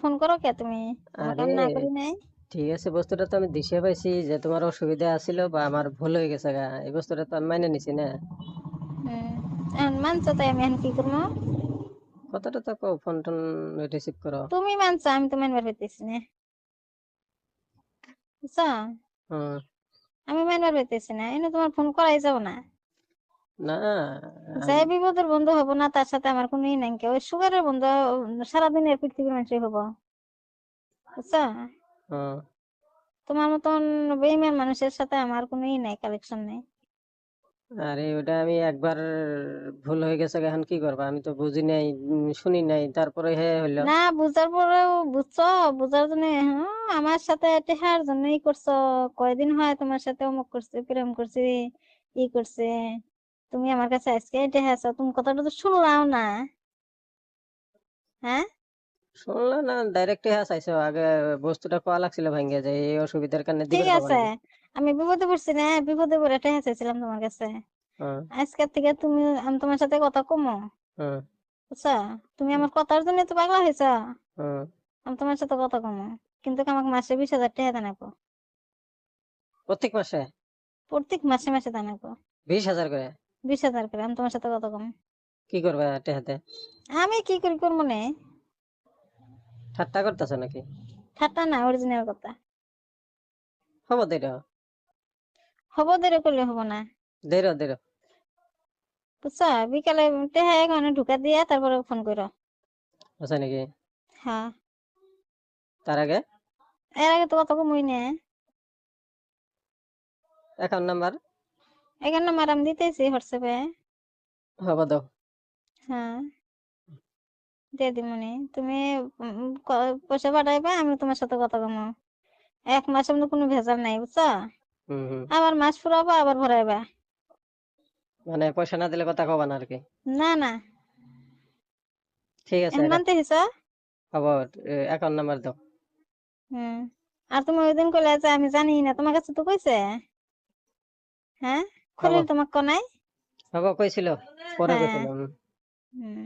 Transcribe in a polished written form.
Phone করো কে তুমি? তোমাকে আরে আমি না করি নাই। ঠিক আছে, বস্তুটা তো আমি দিশে পাইছি যে তোমার অসুবিধা আছিল বা আমার ভুল হয়ে গেছে গা, এই বস্তুটা তো আমি মাইনে নিছি না। এখন মানছো, তাই আমি এখন কি করবো? কথাটা তো কও, ফোন টোন রিসিভ করো। তুমি মানছো, আমি তো মানবার পাইতেছি না, বুঝছো? হুম। আমি মানবার পাইতেছি না, এনে তোমার ফোন করাই যাও না। না যে বিপদের বন্ধু হবো না তার সাথে আমার কোনো ই নাই, ওই সুগারের বন্ধু সারাদিনের পৃথিবীর মানুষই হবো, বুঝছো? হুম। তোমার মতন বেইমান মানুষের সাথে আমার কোনো ই নাই, কালেকশন নেই। আরে ওটা আমি একবার ভুল হয়ে গেছে গা, এখন কি করবা? আমি তো বুঝি নাই, শুনি নাই, তারপরে হে হইলো। না বুঝার পরেও বুঝছো, বুঝার জন্য আমার সাথে টেহার জন্যই করছো। কয়দিন হয় তোমার সাথে অমুক করছে, প্রেম করছে, ই করছে, তুমি আমার কাছে আজকে টেহাছো, তুমি কথাটা তো শুনলাও না। হ্যাঁ, শুনলা না? ডাইরেক্ট হ্যাঁ চাইছো, আগে বস্তুটা কোয়া লাগছিল ভাঙ্গে যে এই অসুবিধার কারণে ঠিক দিবার পাবা আছে, নাকি। আমি বিপদে পড়ছি না, বিপদে পড়ে টেহা চাইছিলাম তোমার কাছে। হুম। আজকের থেকে আমি তোমার সাথে কথা কমো, হুম। বুঝছা? তুমি আমার কথার জন্য তো পাগলা হয়েছ। হুম। আমি তোমার সাথে কথা কমো, কিন্তু আমাকে মাসে 20,000 টাকা দেন। প্রত্যেক মাসে প্রত্যেক মাসে মাসে দেন, 20,000 করে? 20,000 করে। আমি তোমার সাথে কথা কম। কি করবা টেহাতে? আমি কি করি করবো না? ঠাট্টা করতেছো নাকি? ঠাট্টা না, অরিজিনাল কথা। হবো দেরো। হবো দেরি করলে হবো না, দেরো দেরো। বুঝছো? বিকালে টেহা এখানে ঢুকা দিয়ে তারপরে ফোন করো। আছে নাকি? হ্যাঁ, তার আগে এর আগে তো কথা কমই না। অ্যাকাউন্ট নাম্বার এখানে নাম্বার আমি দিতেছি হোয়াটসঅ্যাপে। হবো দাও। হ্যাঁ, দিয়ে দিমনি। তুমি পয়সা পাঠাইবা, আমি তোমার সাথে কথা কম। 1 মাসের মধ্যে কোনো ভেজাল নাই, বুঝছো? হুম। হুম। আবার মাস ফুরাবো, আবার ভরাইবা। মানে পয়সা না দিলে কথা কবা না আর কি? না না, ঠিক আছে, এখন মানতে হিসা। হবো। অ্যাকাউন্ট নাম্বার দাও। হুম। আর তুমি ওই দিন কইলে যে আমি জানি না, তোমার কাছে তো কইছে। হ্যাঁ, হবো। খলিল তোমাকে কনাই। হবো কইছিল, পরে হ্যাঁ। কইছিল। হুম।